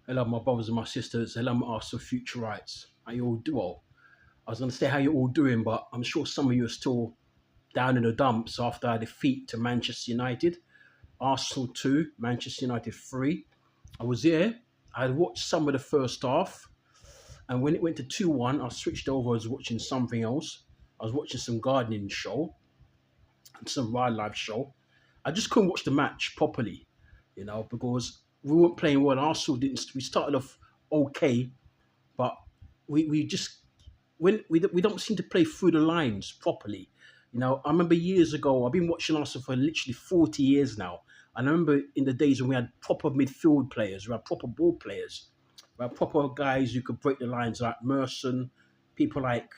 Hello, my brothers and my sisters. Hello, my Arsenal future rights. How you all do? Well, I was going to say how you all doing, but I'm sure some of you are still down in the dumps after our defeat to Manchester United. Arsenal 2, Manchester United 3. I was there. I had watched some of the first half, and when it went to 2-1, I switched over. I was watching something else. I was watching some gardening show and some wildlife show. I just couldn't watch the match properly, because we weren't playing well. Arsenal didn't. We started off okay, but we just when we don't seem to play through the lines properly. I remember years ago. I've been watching Arsenal for literally 40 years now, and I remember in the days when we had proper midfield players, we had proper ball players, we had proper guys who could break the lines like Merson, people like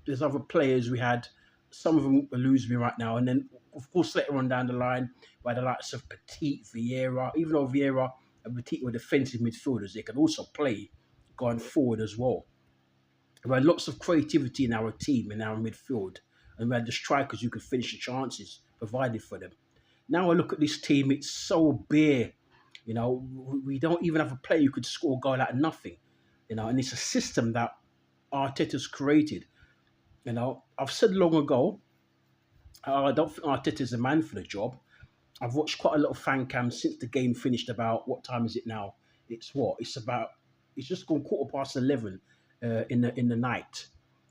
there's other players we had. Some of them are losing me right now, and then of course later on down the line, by the likes of Petit, Vieira, even though Vieira and Petit were defensive midfielders, they could also play going forward as well. We had lots of creativity in our team, in our midfield, and we had the strikers who could finish the chances provided for them. Now I look at this team, it's so bare. We don't even have a player who could score a goal out of nothing. And it's a system that Arteta's created. I've said long ago, I don't think Arteta's a man for the job. I've watched quite a lot of fan cams since the game finished. About what time is it now? It's what? It's just gone 11:15 in the night,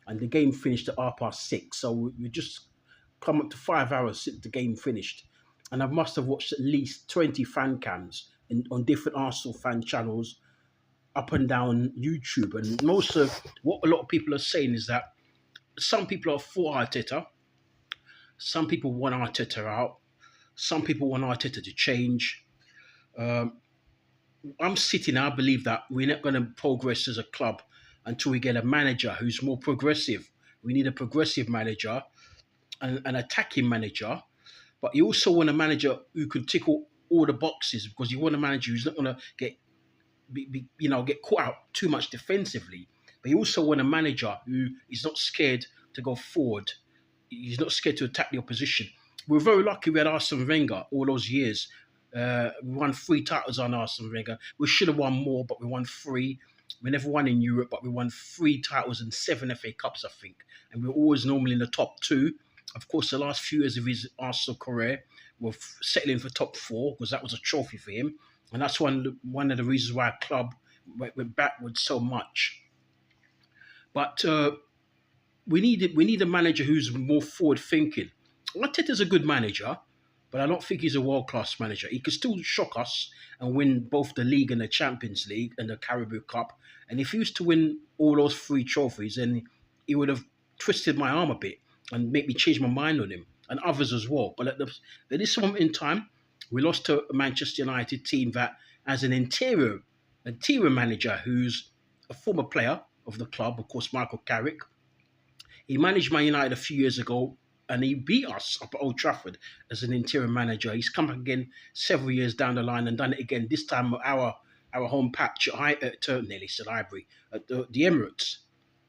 and the game finished at 6:30. So we just come up to 5 hours since the game finished, and I must have watched at least 20 fan cams on different Arsenal fan channels up and down YouTube. And most of what a lot of people are saying is that some people are for Arteta, some people want Arteta out, some people want Arteta to change. Um, I'm sitting. I believe that we're not going to progress as a club until we get a manager who's more progressive. We need a progressive manager, an attacking manager, but you also want a manager who can tick all the boxes because you want a manager who's not going to get caught out too much defensively. But you also want a manager who is not scared to go forward. He's not scared to attack the opposition. We're very lucky we had Arsene Wenger all those years. We won 3 titles on Arsene Wenger. We should have won more, but we won 3. We never won in Europe, but we won 3 titles and 7 FA Cups, I think. And we were always normally in the top 2. Of course, the last few years of his Arsenal career, we're settling for top 4 because that was a trophy for him. And that's one of the reasons why our club went backwards so much. But we need a manager who's more forward thinking. Arteta's a good manager, but I don't think he's a world class manager. He could still shock us and win both the league and the Champions League and the Caribou Cup. And if he was to win all those 3 trophies, then he would have twisted my arm a bit and make me change my mind on him and others as well. But at this moment in time, we lost to a Manchester United team that has an interior manager who's a former player of the club, of course, Michael Carrick. He managed Man United a few years ago and he beat us up at Old Trafford as an interim manager. He's come back again several years down the line and done it again, this time at our home patch at nearly said Highbury, at the Emirates.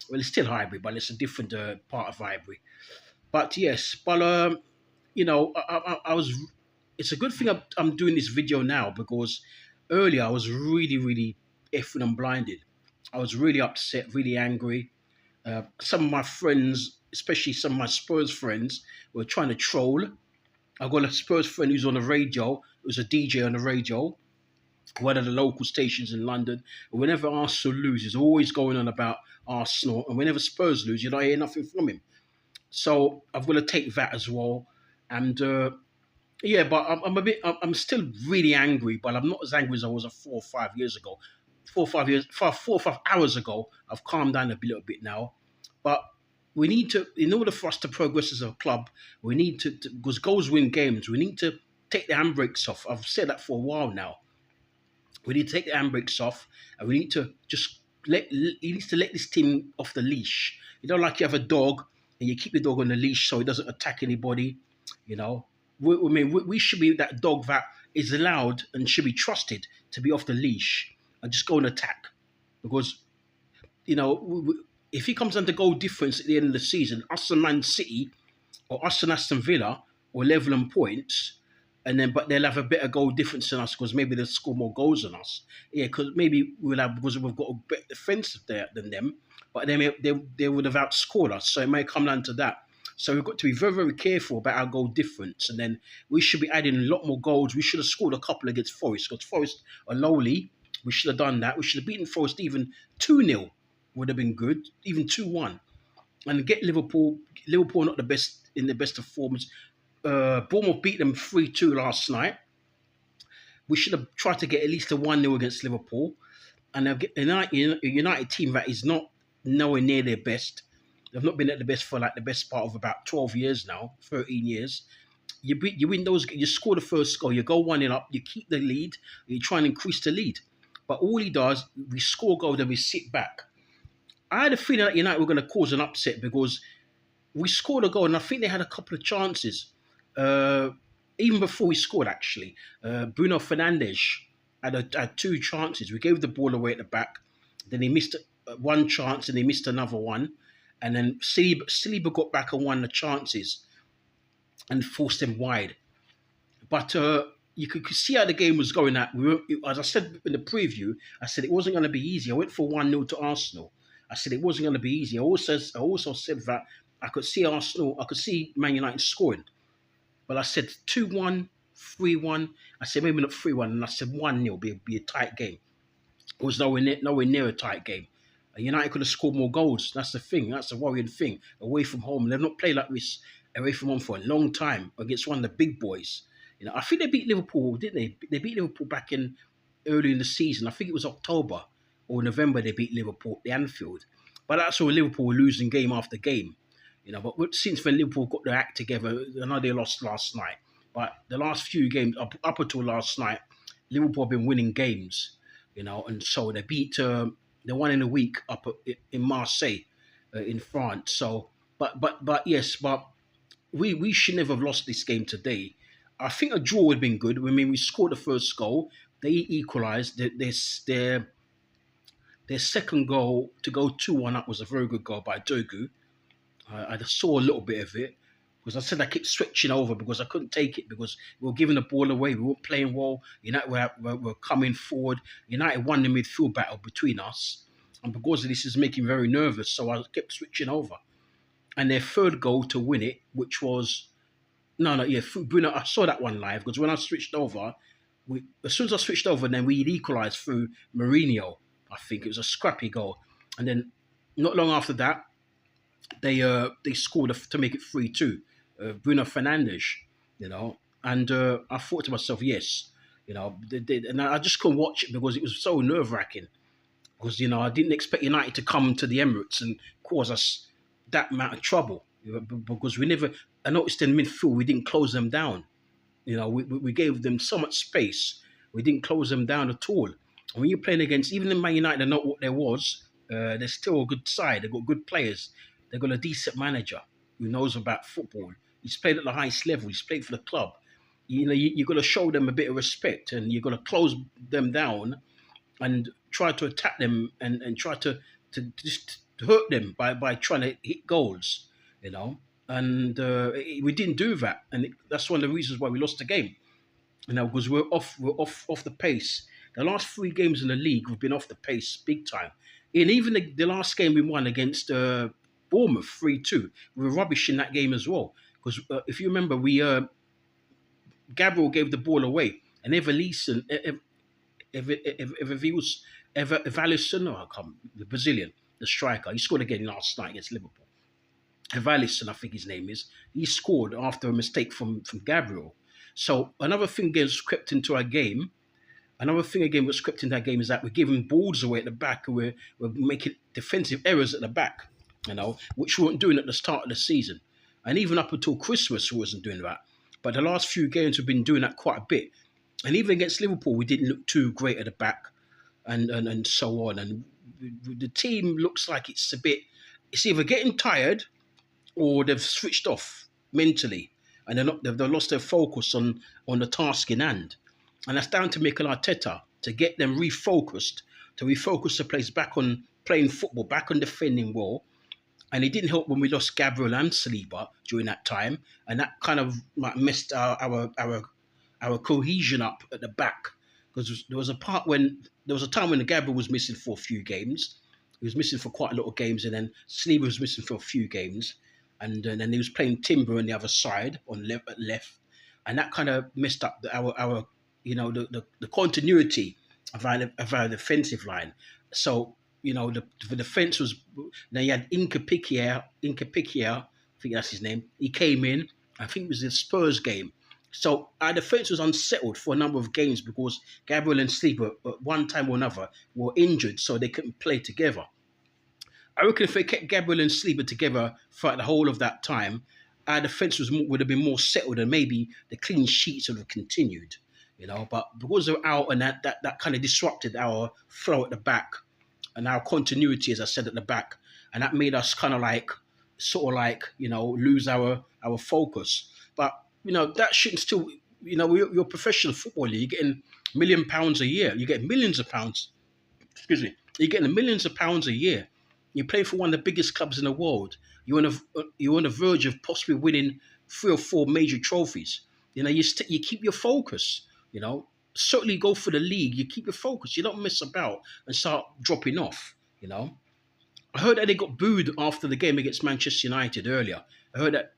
Well, it's still Highbury, but it's a different part of Highbury. But yes, but I was. It's a good thing I'm doing this video now because earlier I was really, really effing and blinded. I was really upset, really angry. Some of my friends, especially some of my Spurs friends, were trying to troll. I've got a Spurs friend who's on the radio, who's a DJ on the radio, one of the local stations in London. And whenever Arsenal loses, he's always going on about Arsenal. And whenever Spurs lose, you don't hear nothing from him. So I've got to take that as well. And yeah, but I'm still really angry, but I'm not as angry as I was 4 or 5 years ago. 4 or 5 hours ago, I've calmed down a little bit now. But we need to, in order for us to progress as a club, we need to because goals win games. We need to take the handbrakes off. I've said that for a while now. We need to take the handbrakes off, and we need to just he needs to let this team off the leash. You know, like you have a dog, and you keep the dog on the leash so he doesn't attack anybody. You know, we should be that dog that is allowed and should be trusted to be off the leash and just go and attack. Because if he comes under goal difference at the end of the season, us and Man City or us and Aston Villa or level on points, and then but they'll have a better goal difference than us because maybe they'll score more goals than us. Yeah, because maybe we'll have because we've got a better defensive there than them, but they would have outscored us. So it may come down to that. So we've got to be very, very careful about our goal difference, and then we should be adding a lot more goals. We should have scored a couple against Forest because Forest are lowly. We should have done that. We should have beaten Forest even 2-0 would have been good, even 2-1, and get Liverpool. Liverpool not the best in the best of forms. Bournemouth beat them 3-2 last night. We should have tried to get at least a 1-0 against Liverpool. And they'll get a United team that is not nowhere near their best. They've not been at the best for like the best part of about 12 years now, 13 years. You win those, you score the first goal, you go 1-0 up, you keep the lead, you try and increase the lead. But all he does, we score goals and we sit back. I had a feeling that United were going to cause an upset because we scored a goal and I think they had a couple of chances. Even before we scored, actually, Bruno Fernandes had two chances. We gave the ball away at the back. Then he missed one chance and he missed another one. And then Saliba got back and won the chances and forced them wide. But you could see how the game was going at. As I said in the preview, I said it wasn't going to be easy. I went for 1-0 to Arsenal. I said it wasn't going to be easy. I also said that I could see Man United scoring. But I said 2-1, 3-1. I said maybe not 3-1, and I said 1-0 be a tight game. It was nowhere near a tight game. United could have scored more goals. That's the thing. That's the worrying thing. Away from home, they've not played like this away from home for a long time against one of the big boys. I think they beat Liverpool, didn't they? They beat Liverpool back in early in the season. I think it was October or November. They beat Liverpool at the Anfield. But that's all Liverpool were losing game after game. But since when Liverpool got their act together, I know they lost last night. But the last few games, up until last night, Liverpool have been winning games. And so they beat. They won in a week up in Marseille, in France. So, but we should never have lost this game today. I think a draw would have been good. I mean, we scored the first goal. They equalised. Their second goal to go 2-1 up was a very good goal by Dogu. I just saw a little bit of it because I said I kept switching over because I couldn't take it because we were giving the ball away. We weren't playing well. United were coming forward. United won the midfield battle between us. And because of this, is making me very nervous. So I kept switching over. And their third goal to win it, which was... Bruno, I saw that one live because when I switched over, as soon as I switched over, then we equalised through Mourinho. I think it was a scrappy goal. And then not long after that, they scored to make it 3-2. Bruno Fernandes, and I thought to myself, yes, and I just couldn't watch it because it was so nerve wracking. Because I didn't expect United to come to the Emirates and cause us that amount of trouble. Because I noticed in midfield we didn't close them down. We gave them so much space. We didn't close them down at all. And when you're playing against, even in Man United, they're not what there was. They're still a good side. They've got good players. They've got a decent manager who knows about football. He's played at the highest level. He's played for the club. You've got to show them a bit of respect and you've got to close them down and try to attack them and try to just hurt them by trying to hit goals, And we didn't do that. And that's one of the reasons why we lost the game, because we're off the pace. The last 3 games in the league, we've been off the pace big time. And even the last game we won against Bournemouth 3-2, we were rubbish in that game as well. Because if you remember, Gabriel gave the ball away, and Evanilson, the Brazilian, the striker, he scored again last night against Liverpool. Evanilson, I think his name is. He scored after a mistake from Gabriel. So another thing again crept into our game. Another thing again was crept into that game is that we're giving balls away at the back and we're making defensive errors at the back, which we weren't doing at the start of the season. And even up until Christmas, we wasn't doing that. But the last few games, we've been doing that quite a bit. And even against Liverpool, we didn't look too great at the back and so on. And the team looks like it's either getting tired or they've switched off mentally. And they've lost their focus on the task in hand. And that's down to Mikel Arteta to get them refocused, to refocus the players back on playing football, back on defending well. And it didn't help when we lost Gabriel and Saliba during that time. And that kind of messed our our cohesion up at the back. Because there was a time when the Gabriel was missing for a few games. He was missing for quite a lot of games, and then Saliba was missing for a few games, and then he was playing Timber on the other side on left, and that kind of messed up our the continuity of our defensive line. So the defense was, now you had Inca Piquia, I think that's his name. He came in, I think it was the Spurs game. So our defense was unsettled for a number of games because Gabriel and Sleeper at one time or another were injured, so they couldn't play together. I reckon if they kept Gabriel and Sleeper together throughout the whole of that time, our defense would have been more settled, and maybe the clean sheets would have continued. But because they're out, and that kind of disrupted our flow at the back and our continuity, as I said, at the back, and that made us kind of lose our focus. But that shouldn't still. You're a professional footballer. You're getting £1 million a year. You get millions of pounds. Excuse me. You're getting millions of pounds a year. You're playing for one of the biggest clubs in the world. You're on the verge of possibly winning 3 or 4 major trophies. You keep your focus. Certainly go for the league. You keep your focus. You don't mess about and start dropping off. I heard that they got booed after the game against Manchester United earlier. I heard that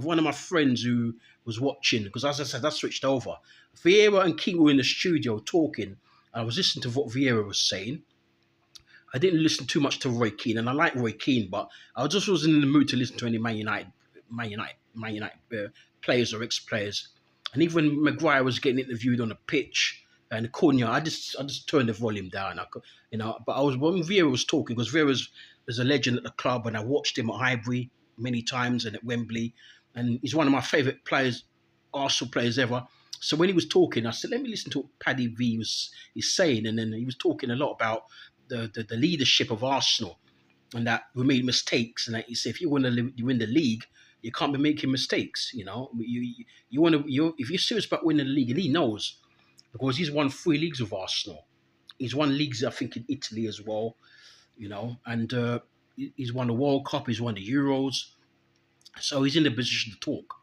one of my friends who was watching, because as I said, I switched over. Vieira and Keane were in the studio talking. I was listening to what Vieira was saying. I didn't listen too much to Roy Keane, and I like Roy Keane, but I just wasn't in the mood to listen to any Man United players or ex-players. And even when Maguire was getting interviewed on the pitch, and Cunha, I just turned the volume down. But I was, when Vieira was talking, because Vieira was a legend at the club, and I watched him at Highbury many times and at Wembley, and he's one of my favourite players, Arsenal players ever. So when he was talking, I said, let me listen to what Paddy V is saying, and then he was talking a lot about the leadership of Arsenal, and that we made mistakes, and that he said if you want to win the league, you can't be making mistakes. You if you're serious about winning the league, and he knows, because he's won 3 leagues with Arsenal. He's won leagues, I think, in Italy as well. And he's won the World Cup, he's won the Euros, so he's in the position to talk.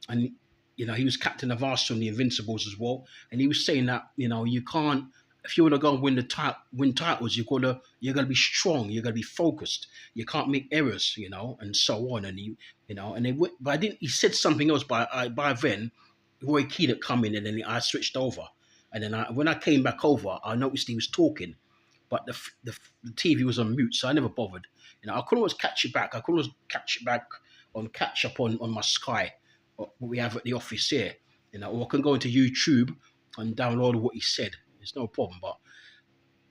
And he was captain of Arsenal and the Invincibles as well, and he was saying that you can't. If you want to go and win titles, you're gonna be strong. You're gonna be focused. You can't make errors, and so on. And but I didn't. He said something else. By then, Roy Keane had come in, and then I switched over. And then when I came back over, I noticed he was talking, but the TV was on mute, so I never bothered. I could always catch it back. I could always catch it back on catch up on my Sky, what we have at the office here. Or I can go into YouTube and download what he said. It's no problem,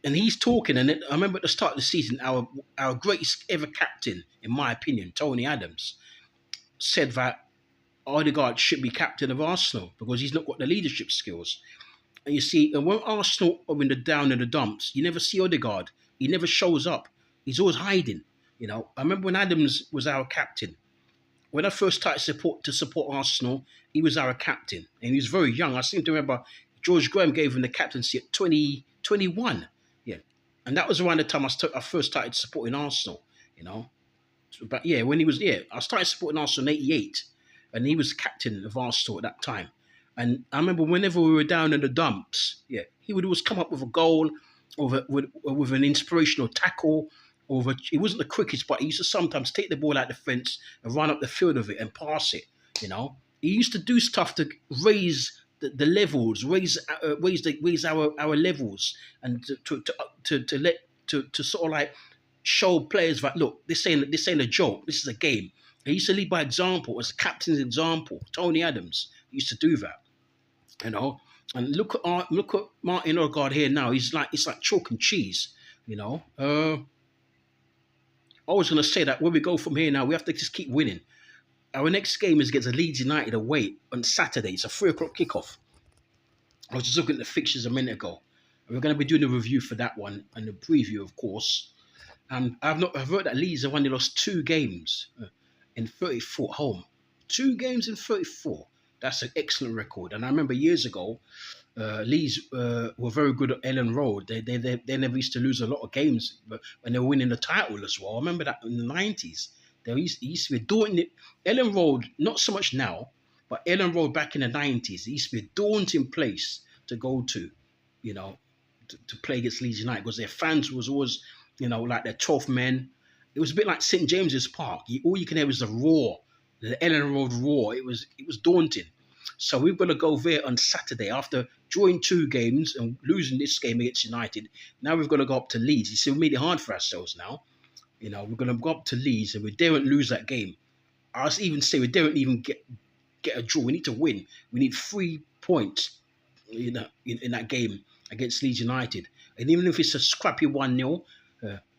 and he's talking, and I remember at the start of the season, our greatest ever captain, in my opinion, Tony Adams, said that Odegaard should be captain of Arsenal because he's not got the leadership skills. And you see, and when Arsenal are in the down and the dumps, you never see Odegaard. He never shows up. He's always hiding. I remember when Adams was our captain. When I first started to support Arsenal, he was our captain, and he was very young. I seem to remember George Graham gave him the captaincy at 21. Yeah. And that was around the time I first started supporting Arsenal, But yeah, I started supporting Arsenal in 88, and he was captain of Arsenal at that time. And I remember whenever we were down in the dumps, he would always come up with a goal or with an inspirational tackle. He wasn't the quickest, but he used to sometimes take the ball out the fence and run up the field with it and pass it, He used to do stuff to raise the levels, raise our levels, and to sort of like show players that, look, this ain't a joke. This is a game. He used to lead by example, as a captain's example. Tony Adams used to do that, And look at Martin Odegaard here now. It's like chalk and cheese, I was going to say that when we go from here now, we have to just keep winning. Our next game is against Leeds United away on Saturday. It's a 3:00 kickoff. I was just looking at the fixtures a minute ago. And we're going to be doing a review for that one and a preview, of course. And I've heard that Leeds have only lost 2 games in 34 at home. 2 games in 34. That's an excellent record. And I remember years ago, Leeds were very good at Ellen Road. They never used to lose a lot of games, but when they were winning the title as well. I remember that in the 90s. They used to be doing it. Ellen Road, not so much now, But Ellen Road back in the 90s, it used to be a daunting place to go to, you know, to play against Leeds United because their fans was always, like their 12th men. It was a bit like St James's Park. All you can hear was the roar, the Ellen Road roar. It was daunting. So we've got to go there on Saturday after drawing 2 games and losing this game against United. Now we've got to go up to Leeds. You see, we made it hard for ourselves now. We're going to go up to Leeds and we daren't lose that game. I was even say we daren't even get a draw. We need to win. We need 3 points in that game against Leeds United. And even if it's a scrappy 1-0,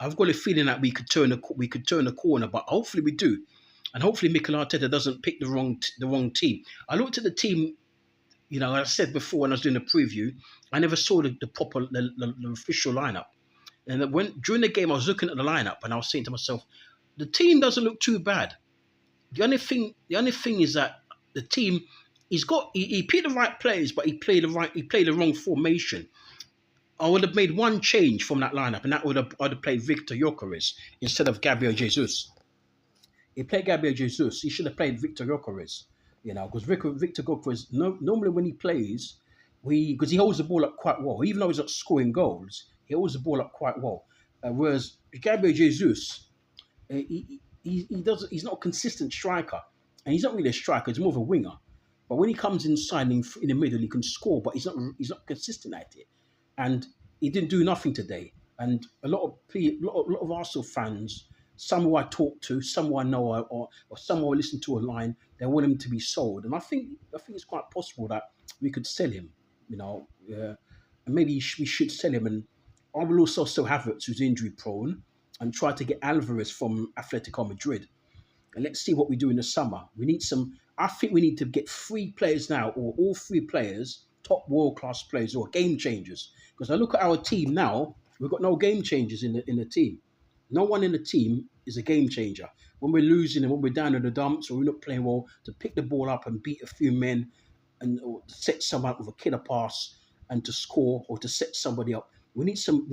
I've got a feeling that we could turn the corner, but hopefully we do. And hopefully Mikel Arteta doesn't pick the wrong team. I looked at the team, as I said before when I was doing the preview, I never saw the proper the official lineup. And during the game I was looking at the lineup and I was saying to myself, the team doesn't look too bad. The only thing is that the team he picked the right players, but he played the wrong formation. I would have made one change from that lineup, and I'd have played Victor Gyökeres instead of Gabriel Jesus. He played Gabriel Jesus. He should have played Victor Gyökeres, because Victor Gyökeres, normally when he plays, because he holds the ball up quite well. Even though he's not scoring goals, he holds the ball up quite well. Whereas Gabriel Jesus, he's not a consistent striker, and he's not really a striker. He's more of a winger. But when he comes inside in the middle, he can score, but he's not consistent at it. And he didn't do nothing today. And a lot of Arsenal fans, some who I talk to, some who I know, or some who I listen to online, they want him to be sold. And I think it's quite possible that we could sell him. And maybe we should sell him. And I will also sell Havertz, who's injury prone, and try to get Alvarez from Atletico Madrid. And let's see what we do in the summer. I think we need to get 3 players now, or all 3 players, top world-class players or game changers. Because I look at our team now, we've got no game changers in the team. No one in the team is a game changer. When we're losing and when we're down in the dumps or we're not playing well, to pick the ball up and beat a few men or set someone up with a killer pass and to score or to set somebody up. We need some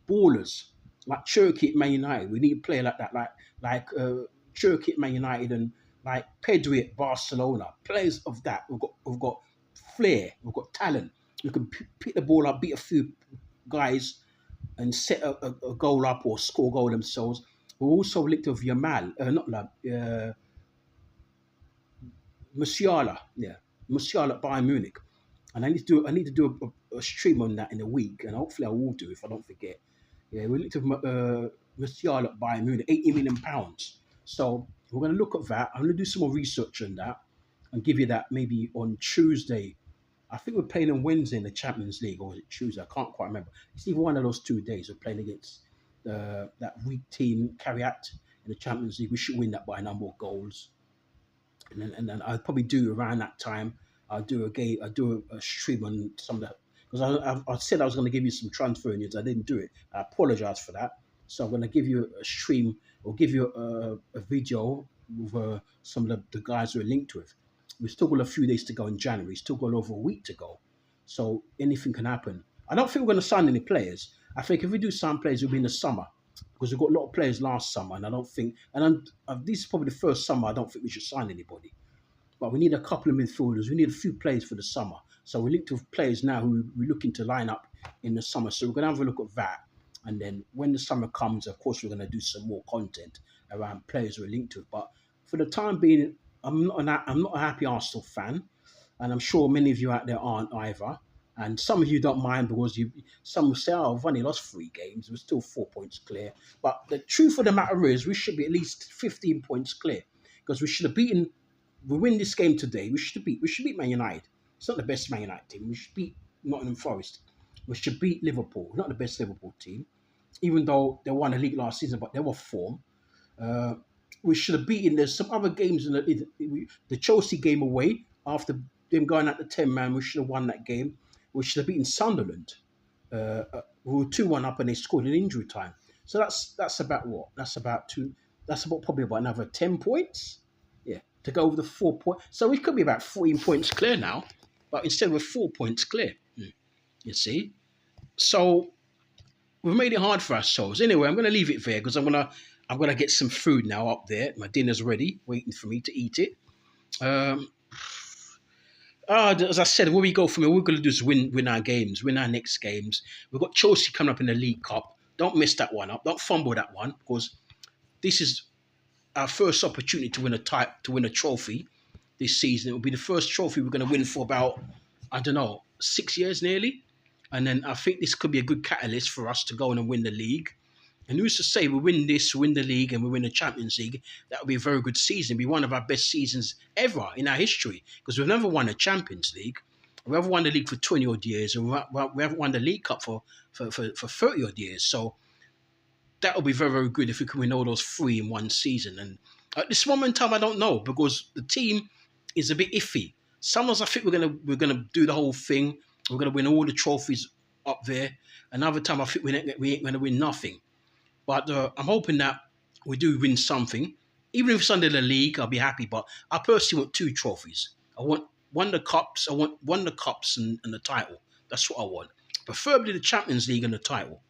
ballers like Cherki at Man United. We need a player like that, like Cherki at Man United and like Pedri at Barcelona. Players of that. We've got flair. We've got talent. We can pick the ball up, beat a few guys, and set a goal up or score a goal themselves. We also linked with Yamal, Musiala, Musiala at Bayern Munich, and I need to do a stream on that in a week, and hopefully I will do if I don't forget. Yeah, we linked with Musiala at Bayern Munich, £80 million. So we're going to look at that. I'm going to do some more research on that and give you that maybe on Tuesday. I think we're playing on Wednesday in the Champions League, or is it Tuesday? I can't quite remember. It's either one of those 2 days. We're playing against that weak team, Carriat, in the Champions League. We should win that by a number of goals. And then I'll probably do around that time. I'll do a stream on some of that. Because I said I was going to give you some transfer news. I didn't do it. I apologize for that. So I'm going to give you a stream or give you a video with some of the guys we're linked with. We've still got a few days to go in January. Still got over a week to go. So anything can happen. I don't think we're going to sign any players. I think if we do sign players, it'll be in the summer. Because we've got a lot of players last summer. And I don't think... this is probably the first summer I don't think we should sign anybody. But we need a couple of midfielders. We need a few players for the summer. So we're linked with players now who we're looking to line up in the summer. So we're going to have a look at that. And then when the summer comes, of course, we're going to do some more content around players we're linked to. But for the time being... I'm not a happy Arsenal fan, and I'm sure many of you out there aren't either. And some of you don't mind because some will say, "Oh, we've only lost 3 games. We're still 4 points clear." But the truth of the matter is, we should be at least 15 points clear because we should have beaten. We win this game today. We should beat Man United. It's not the best Man United team. We should beat Nottingham Forest. We should beat Liverpool. Not the best Liverpool team, even though they won the league last season, but they were form. We should have beaten. There's some other games in the Chelsea game away after them going at the 10-man. We should have won that game. We should have beaten Sunderland. We were 2-1 up and they scored in injury time. So that's about what? That's about probably about another 10 points. Yeah, to go over the 4 points. So we could be about 14 points clear now, but instead we're 4 points clear. You see? So we've made it hard for ourselves. Anyway, I'm going to leave it there because I'm gonna get some food now up there. My dinner's ready, waiting for me to eat it. As I said, where we go from here, we're going to do is win our games, win our next games. We've got Chelsea coming up in the League Cup. Don't mess that one up. Don't fumble that one because this is our first opportunity to win a trophy this season. It will be the first trophy we're going to win for about, I don't know, 6 years nearly. And then I think this could be a good catalyst for us to go on and win the league. And who's to say we win this, win the league, and we win the Champions League? That would be a very good season. Be one of our best seasons ever in our history because we've never won a Champions League. We haven't won the league for 20 odd years, and we haven't won the League Cup for 30 odd years. So that would be very, very good if we can win all those three in one season. And at this moment in time, I don't know because the team is a bit iffy. Sometimes I think we're gonna do the whole thing. We're gonna win all the trophies up there. Another time I think we ain't gonna win nothing. But I'm hoping that we do win something. Even if it's under the league, I'll be happy. But I personally want two trophies. I want one of the cups and the title. That's what I want. Preferably the Champions League and the title.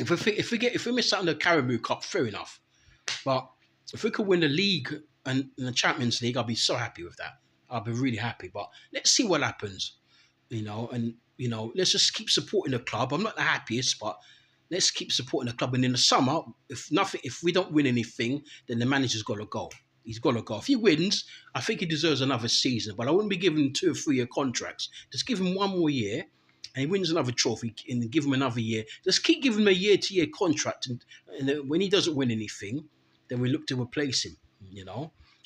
If we miss out on the Caribou Cup, fair enough. But if we could win the league and the Champions League, I'll be so happy with that. I'll be really happy. But let's see what happens, and let's just keep supporting the club. I'm not the happiest, but let's keep supporting the club. And in the summer, if we don't win anything, then the manager's got to go. He's got to go. If he wins, I think he deserves another season. But I wouldn't be giving him 2 or 3 year contracts. Just give him one more year, and he wins another trophy, and give him another year. Just keep giving him a year-to-year contract, and when he doesn't win anything, then we look to replace him.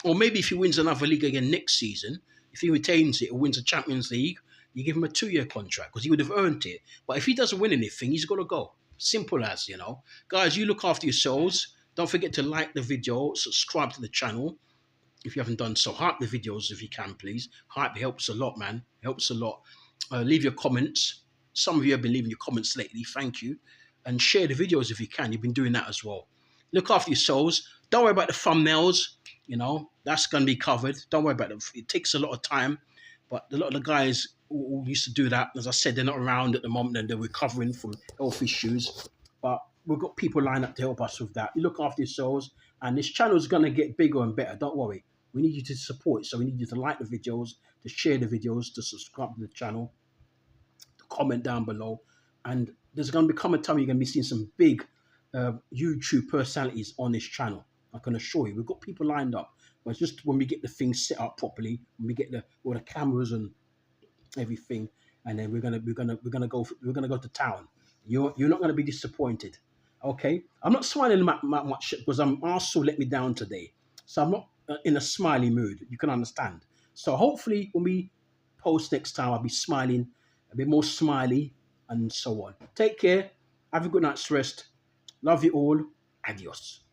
Or maybe if he wins another league again next season, if he retains it or wins a Champions League, you give him a 2 year contract because he would have earned it. But if he doesn't win anything, he's got to go. Simple as, Guys, you look after yourselves. Don't forget to like the video, subscribe to the channel if you haven't done so. Hype the videos if you can, please. Hype helps a lot, man. Helps a lot. Leave your comments. Some of you have been leaving your comments lately. Thank you. And share the videos if you can. You've been doing that as well. Look after yourselves. Don't worry about the thumbnails. That's going to be covered. Don't worry about it. It takes a lot of time. But a lot of the guys who used to do that, as I said, they're not around at the moment and they're recovering from health issues. But we've got people lined up to help us with that. You look after yourselves, and this channel is going to get bigger and better. Don't worry. We need you to support. So we need you to like the videos, to share the videos, to subscribe to the channel, to comment down below. And there's going to become a time you're going to be seeing some big YouTube personalities on this channel. I can assure you, we've got people lined up. But it's just when we get the things set up properly, when we get all the cameras and everything, and then we're gonna go to town. You're not gonna be disappointed. Okay, I'm not smiling much because Arsenal let me down today, so I'm not in a smiley mood. You can understand. So hopefully when we post next time, I'll be smiling, a bit more smiley, and so on. Take care. Have a good night's rest. Love you all. Adios.